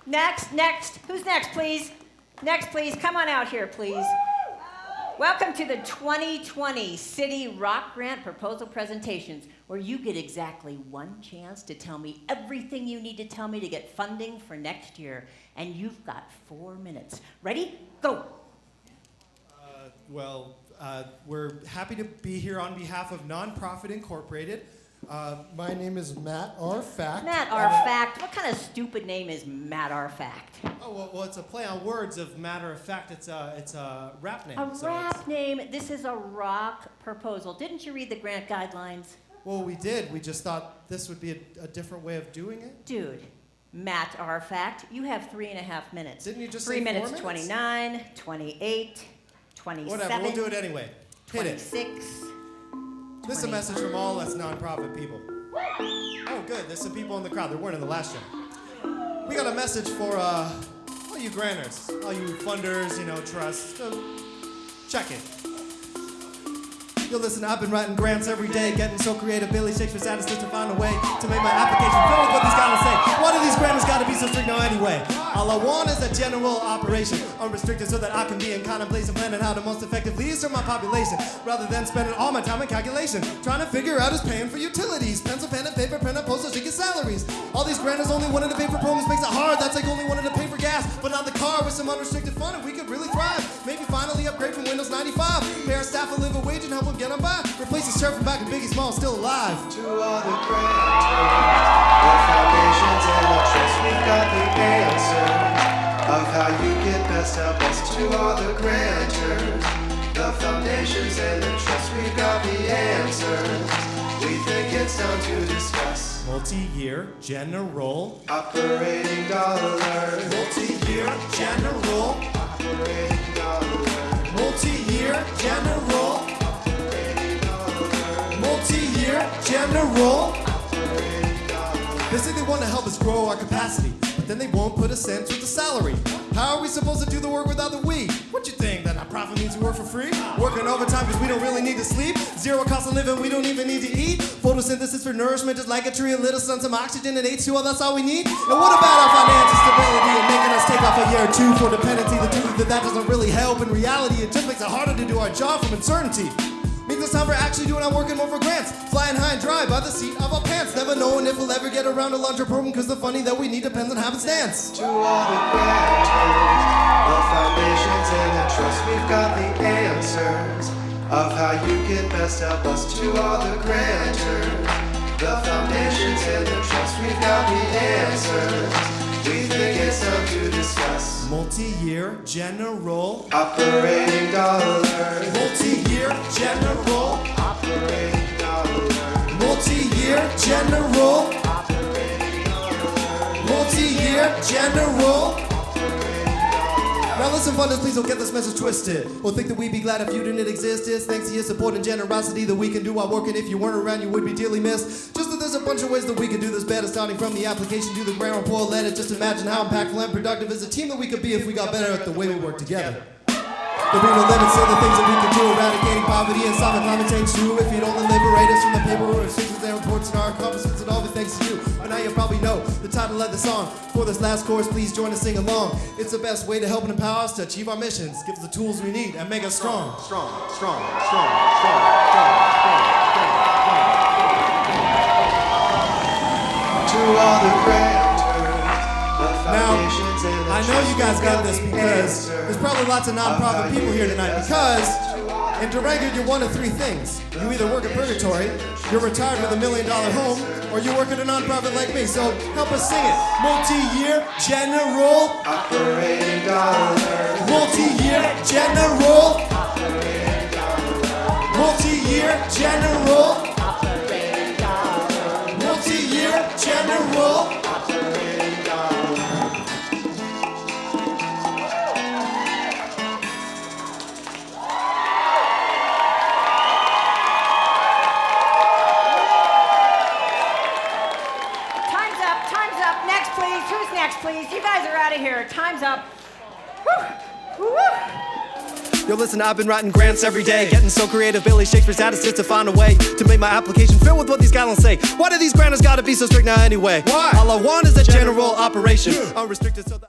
Next. Who's next, please? Next, please. Come on out here, please. Welcome to the 2020 City Rock Grant Proposal Presentations, where you get exactly one chance to tell me everything you need to tell me to get funding for next year. And you've got 4 minutes. Ready? Go. We're happy to be here on behalf of Nonprofit Incorporated. My name is Matt R. Fact. Matt R. Fact. What kind of stupid name is Matt R. Fact? Oh, well, it's a play on words of matter of fact. It's a rap name. Rap name. This is a rock proposal. Didn't you read the grant guidelines? Well, we did. We just thought this would be a different way of doing it. Dude, Matt R. Fact, you have 3.5 minutes. Didn't you just 3 say 4 minutes? minutes? 29, 28, 27. Whatever, we'll do it anyway. Hit it. 26. This is a message from all us nonprofit people. Oh, good. There's some people in the crowd. There weren't in the last show. We got a message for all you granters, all you funders, trusts. So check it. Yo, listen, I've been writing grants every day, getting so creative. Billy Shakespeare status just to find a way to make my application fill with what these guys say. Why do these granters gotta be so strict now anyway? All I want is a general operation, unrestricted, so that I can be in contemplation, planning how to most effectively serve my population, rather than spending all my time in calculation, trying to figure out who's paying for utilities, pencil, pen, and paper, print up posters to get salaries. All these granters only wanted to pay for programs, makes it hard. That's like only wanted to pay for gas, but not the car. With some unrestricted funding, we could really thrive. Maybe finally upgrade from Windows 95, pay our staff a living wage and help them get them by. Replace the shirt from back in Biggie Smalls, still alive. To all the grantors, the foundations and the trust, we've got the answers of how you get best help us. To all the grantors, the foundations and the trust, we've got the answers. We think it's time to discuss Multi-year general operating dollars. Multi-year general Operating dollars. Multi-year general Multi-year general. They say they want to help us grow our capacity, but then they won't put a cent with the salary. How are we supposed to do the work without the we? What you think, that our profit means we work for free? Working overtime because we don't really need to sleep? Zero cost of living, we don't even need to eat? Photosynthesis for nourishment, just like a tree, a little sun, some oxygen, and H2O, that's all we need? And what about our financial stability and making us take off a year or two for dependency? The truth that doesn't really help. In reality, it just makes it harder to do our job from uncertainty. Means it's time for actually doing our work and more for grants. Flying high and dry by the seat of our pants. Never knowing if we'll ever get around to launch a program, cause the funding that we need depends on happenstance. To all the grantors, the foundations and the trust, we've got the answers of how you can best help us. To all the grantors, the foundations and the trust, we've got the answers. We think it's time to discuss Multi-year general operating dollars. Multi-year general Operating dollars. Multi-year general Multi-year general. Now listen, funders, please don't get this message twisted, or think that we'd be glad if you didn't exist. It's thanks to your support and generosity that we can do our work, and if you weren't around, you would be dearly missed. Just that there's a bunch of ways that we could do this better, starting from the application to the grant report letter. Just imagine how impactful and productive as a team that we could be if we got better at the way we work together. There'll be no limits to the things that we can do, eradicating poverty and solving climate change too. If you'd only liberate us from the paper restrictions and reports and our accomplishments, it'd all be thanks to you. But now you probably know the title of the song. For this last chorus, please join us, sing along. It's the best way to help and empower us to achieve our missions. Give us the tools we need and make us strong. Strong, strong, strong, strong, strong, strong, strong, strong. To all the grantors, the Now, foundations and the I know you guys got this because there's probably lots of nonprofit people here tonight, because in Durango you're one of three things. You either work at Purgatory, you're retired with $1 million home, or you work at a nonprofit like me. So help us sing it. Multi-year general operating dollars. Multi-year general Multi-year general Multi-year general Next, please. You guys are out of here. Time's up. Woo. Woo. Yo, listen, I've been writing grants every day, getting so creative, Billy Shakespeare status just to find a way to make my application fill with what these guidelines say. Why do these granters gotta be so strict now anyway? Why? All I want is a general operation. Unrestricted so that